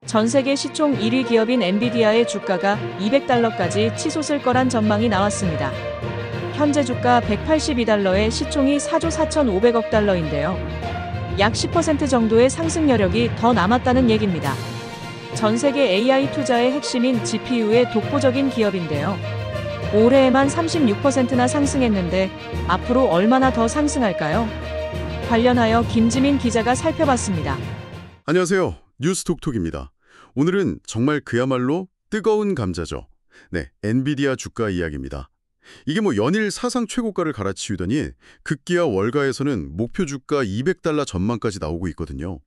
전 세계 시총 1위 기업인 엔비디아의 주가가 200달러까지 치솟을 거란 전망이 나왔습니다. 현재 주가 182달러에 시총이 4조 4,500억 달러인데요. 약 10% 정도의 상승 여력이 더 남았다는 얘기입니다. 전 세계 AI 투자의 핵심인 GPU의 독보적인 기업인데요. 올해에만 36%나 상승했는데 앞으로 얼마나 더 상승할까요? 관련하여 김지민 기자가 살펴봤습니다. 안녕하세요. 뉴스톡톡입니다. 오늘은 정말 그야말로 뜨거운 감자죠. 네, 엔비디아 주가 이야기입니다. 이게 연일 사상 최고가를 갈아치우더니 급기야 월가에서는 목표 주가 200달러 전망까지 나오고 있거든요.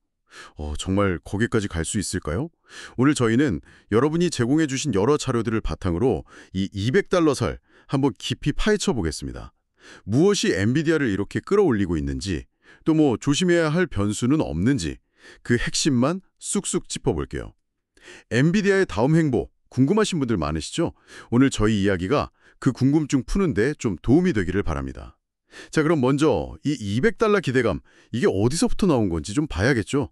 정말 거기까지 갈 수 있을까요? 오늘 저희는 여러분이 제공해 주신 여러 자료들을 바탕으로 이 200달러 설 한번 깊이 파헤쳐 보겠습니다. 무엇이 엔비디아를 이렇게 끌어올리고 있는지, 또 조심해야 할 변수는 없는지 그 핵심만 쑥쑥 짚어볼게요. 엔비디아의 다음 행보 궁금하신 분들 많으시죠? 오늘 저희 이야기가 그 궁금증 푸는데 좀 도움이 되기를 바랍니다. 자, 그럼 먼저 이 200달러 기대감, 이게 어디서부터 나온 건지 좀 봐야겠죠?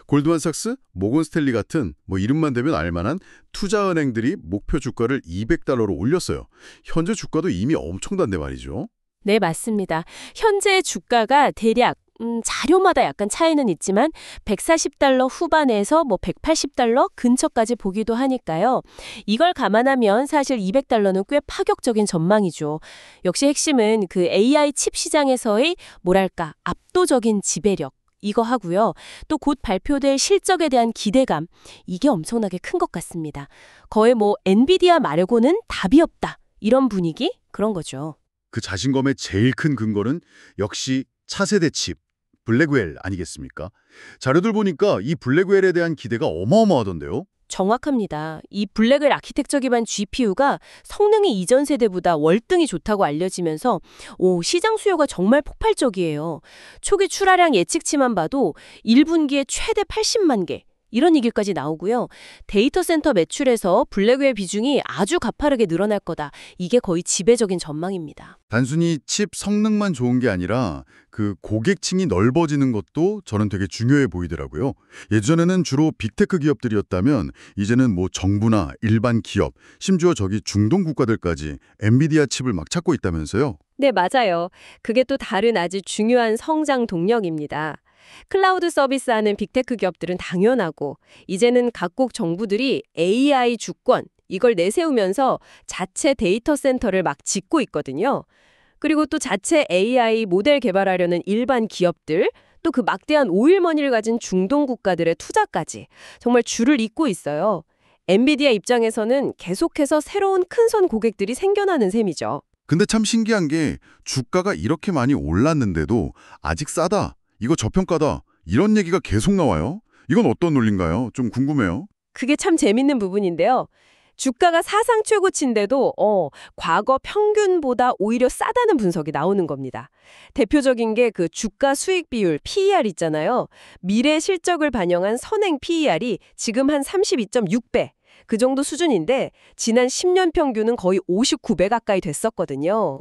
골드만삭스, 모건스탠리 같은 이름만 대면 알만한 투자은행들이 목표 주가를 200달러로 올렸어요. 현재 주가도 이미 엄청난데 말이죠. 네, 맞습니다. 현재 주가가 대략 자료마다 약간 차이는 있지만 140달러 후반에서 180달러 근처까지 보기도 하니까요. 이걸 감안하면 사실 200달러는 꽤 파격적인 전망이죠. 역시 핵심은 그 AI 칩 시장에서의 뭐랄까 압도적인 지배력 이거 하고요. 또 곧 발표될 실적에 대한 기대감 이게 엄청나게 큰 것 같습니다. 거의 엔비디아 말고는 답이 없다 이런 분위기 그런 거죠. 그 자신감의 제일 큰 근거는 역시 차세대 칩, 블랙웰 아니겠습니까? 자료들 보니까 이 블랙웰에 대한 기대가 어마어마하던데요. 정확합니다. 이 블랙웰 아키텍처 기반 GPU가 성능이 이전 세대보다 월등히 좋다고 알려지면서 시장 수요가 정말 폭발적이에요. 초기 출하량 예측치만 봐도 1분기에 최대 80만 개. 이런 얘기까지 나오고요. 데이터 센터 매출에서 블랙웰 비중이 아주 가파르게 늘어날 거다. 이게 거의 지배적인 전망입니다. 단순히 칩 성능만 좋은 게 아니라 그 고객층이 넓어지는 것도 저는 되게 중요해 보이더라고요. 예전에는 주로 빅테크 기업들이었다면 이제는 정부나 일반 기업, 심지어 중동 국가들까지 엔비디아 칩을 막 찾고 있다면서요? 네, 맞아요. 그게 또 다른 아주 중요한 성장 동력입니다. 클라우드 서비스하는 빅테크 기업들은 당연하고 이제는 각국 정부들이 AI 주권 이걸 내세우면서 자체 데이터 센터를 막 짓고 있거든요. 그리고 또 자체 AI 모델 개발하려는 일반 기업들 또 그 막대한 오일머니를 가진 중동 국가들의 투자까지 정말 줄을 잇고 있어요. 엔비디아 입장에서는 계속해서 새로운 큰손 고객들이 생겨나는 셈이죠. 근데 참 신기한 게 주가가 이렇게 많이 올랐는데도 아직 싸다, 이거 저평가다 이런 얘기가 계속 나와요. 이건 어떤 논리인가요? 좀 궁금해요. 그게 참 재밌는 부분인데요. 주가가 사상 최고치인데도 과거 평균보다 오히려 싸다는 분석이 나오는 겁니다. 대표적인 게 그 주가 수익 비율 PER 있잖아요. 미래 실적을 반영한 선행 PER이 지금 한 32.6배. 그 정도 수준인데 지난 10년 평균은 거의 59배 가까이 됐었거든요.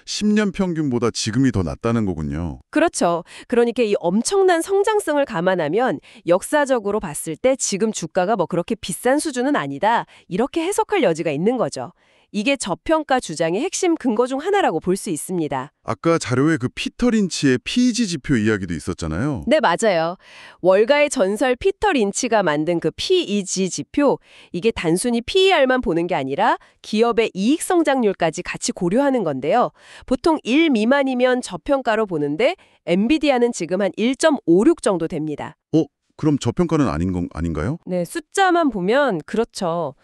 10년 평균보다 지금이 더 낫다는 거군요. 그렇죠. 그러니까 이 엄청난 성장성을 감안하면 역사적으로 봤을 때 지금 주가가 그렇게 비싼 수준은 아니다. 이렇게 해석할 여지가 있는 거죠. 이게 저평가 주장의 핵심 근거 중 하나라고 볼 수 있습니다. 아까 자료에 그 피터 린치의 PEG 지표 이야기도 있었잖아요. 네, 맞아요. 월가의 전설 피터 린치가 만든 그 PEG 지표, 이게 단순히 PER만 보는 게 아니라 기업의 이익 성장률까지 같이 고려하는 건데요. 보통 1 미만이면 저평가로 보는데 엔비디아는 지금 한 1.56 정도 됩니다. 그럼 저평가는 아닌가요? 네, 숫자만 보면 그렇죠.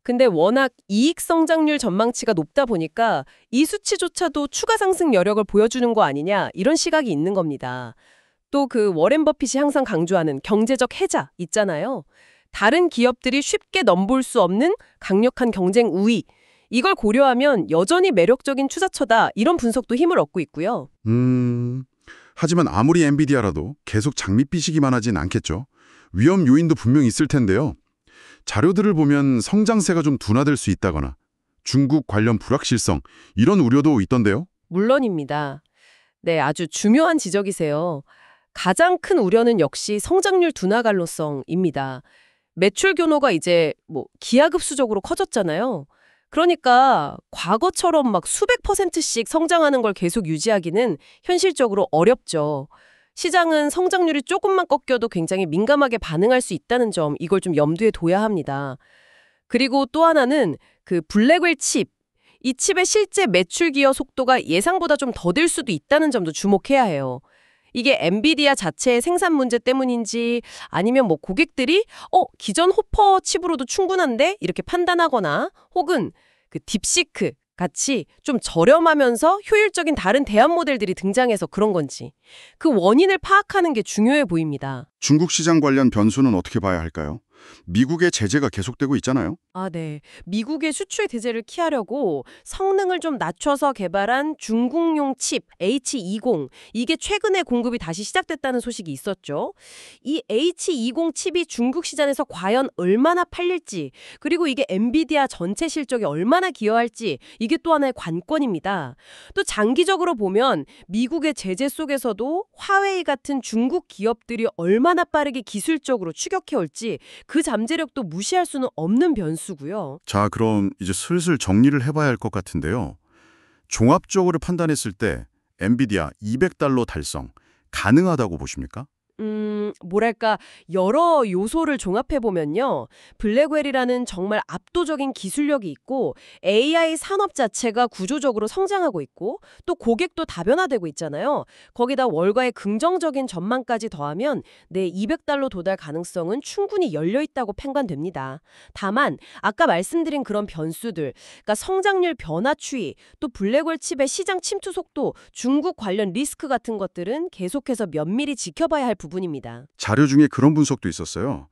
근데 워낙 이익 성장률 전망치가 높다 보니까 이 수치조차도 추가 상승 여력을 보여주는 거 아니냐 이런 시각이 있는 겁니다. 또 그 워렌 버핏이 항상 강조하는 경제적 해자 있잖아요. 다른 기업들이 쉽게 넘볼 수 없는 강력한 경쟁 우위. 이걸 고려하면 여전히 매력적인 투자처다 이런 분석도 힘을 얻고 있고요. 하지만 아무리 엔비디아라도 계속 장밋빛이기만 하진 않겠죠. 위험 요인도 분명 있을 텐데요. 자료들을 보면 성장세가 좀 둔화될 수 있다거나 중국 관련 불확실성 이런 우려도 있던데요. 물론입니다. 네, 아주 중요한 지적이세요. 가장 큰 우려는 역시 성장률 둔화 가능성입니다. 매출 규모가 이제 뭐 기하급수적으로 커졌잖아요. 그러니까 과거처럼 막 수백 %씩 성장하는 걸 계속 유지하기는 현실적으로 어렵죠. 시장은 성장률이 조금만 꺾여도 굉장히 민감하게 반응할 수 있다는 점, 이걸 좀 염두에 둬야 합니다. 그리고 또 하나는 그 블랙웰 칩. 이 칩의 실제 매출 기여 속도가 예상보다 좀 더딜 수도 있다는 점도 주목해야 해요. 이게 엔비디아 자체의 생산 문제 때문인지 아니면 뭐 고객들이 기존 호퍼 칩으로도 충분한데 이렇게 판단하거나 혹은 그 딥시크 같이 좀 저렴하면서 효율적인 다른 대안 모델들이 등장해서 그런 건지 그 원인을 파악하는 게 중요해 보입니다. 중국 시장 관련 변수는 어떻게 봐야 할까요? 미국의 제재가 계속되고 있잖아요. 네. 미국의 수출 제재를 피하려고 성능을 좀 낮춰서 개발한 중국용 칩 H20, 이게 최근에 공급이 다시 시작됐다는 소식이 있었죠. 이 H20 칩이 중국 시장에서 과연 얼마나 팔릴지, 그리고 이게 엔비디아 전체 실적에 얼마나 기여할지, 이게 또 하나의 관건입니다. 또 장기적으로 보면 미국의 제재 속에서도 화웨이 같은 중국 기업들이 얼마나 빠르게 기술적으로 추격해올지 그 잠재력도 무시할 수는 없는 변수고요. 자, 그럼 이제 슬슬 정리를 해봐야 할 것 같은데요. 종합적으로 판단했을 때 엔비디아 $200 달성 가능하다고 보십니까? 뭐랄까 여러 요소를 종합해보면요. 블랙웰이라는 정말 압도적인 기술력이 있고 AI 산업 자체가 구조적으로 성장하고 있고 또 고객도 다변화되고 있잖아요. 거기다 월가의 긍정적인 전망까지 더하면 내 $200 도달 가능성은 충분히 열려있다고 판단됩니다. 다만 아까 말씀드린 그런 변수들, 그러니까 성장률 변화 추이, 또 블랙웰 칩의 시장 침투 속도, 중국 관련 리스크 같은 것들은 계속해서 면밀히 지켜봐야 할 부분입니다. 자료 중에 그런 분석도 있었어요.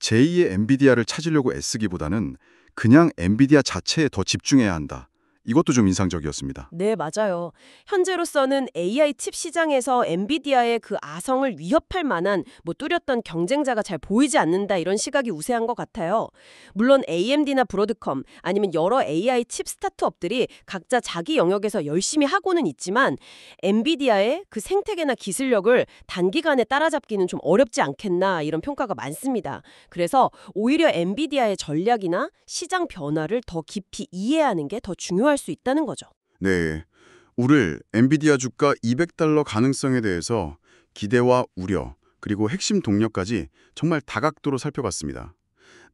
제2의 엔비디아를 찾으려고 애쓰기보다는 그냥 엔비디아 자체에 더 집중해야 한다. 이것도 좀 인상적이었습니다. 네, 맞아요. 현재로서는 AI 칩 시장에서 엔비디아의 그 아성을 위협할 만한 뚜렷한 경쟁자가 잘 보이지 않는다, 이런 시각이 우세한 것 같아요. 물론 AMD나 브로드컴 아니면 여러 AI 칩 스타트업들이 각자 자기 영역에서 열심히 하고는 있지만 엔비디아의 그 생태계나 기술력을 단기간에 따라잡기는 좀 어렵지 않겠나, 이런 평가가 많습니다. 그래서 오히려 엔비디아의 전략이나 시장 변화를 더 깊이 이해하는 게 더 중요할 수 있다는 거죠. 네, 오늘 엔비디아 주가 $200 가능성에 대해서 기대와 우려, 그리고 핵심 동력까지 정말 다각도로 살펴봤습니다.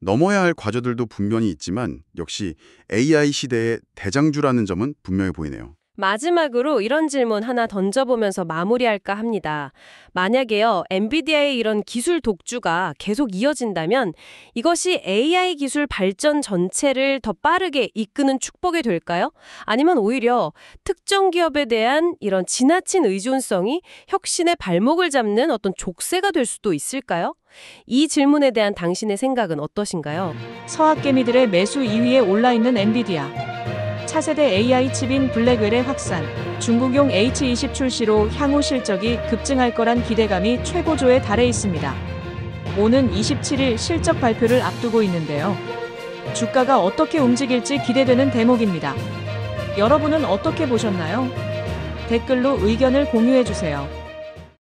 넘어야 할 과제들도 분명히 있지만 역시 AI 시대의 대장주라는 점은 분명해 보이네요. 마지막으로 이런 질문 하나 던져보면서 마무리할까 합니다. 만약에요, 엔비디아의 이런 기술 독주가 계속 이어진다면 이것이 AI 기술 발전 전체를 더 빠르게 이끄는 축복이 될까요? 아니면 오히려 특정 기업에 대한 이런 지나친 의존성이 혁신의 발목을 잡는 어떤 족쇄가 될 수도 있을까요? 이 질문에 대한 당신의 생각은 어떠신가요? 서학개미들의 매수 2위에 올라있는 엔비디아. 차세대 AI 칩인 블랙웰의 확산, 중국용 H20 출시로 향후 실적이 급증할 거란 기대감이 최고조에 달해 있습니다. 오는 27일 실적 발표를 앞두고 있는데요. 주가가 어떻게 움직일지 기대되는 대목입니다. 여러분은 어떻게 보셨나요? 댓글로 의견을 공유해주세요.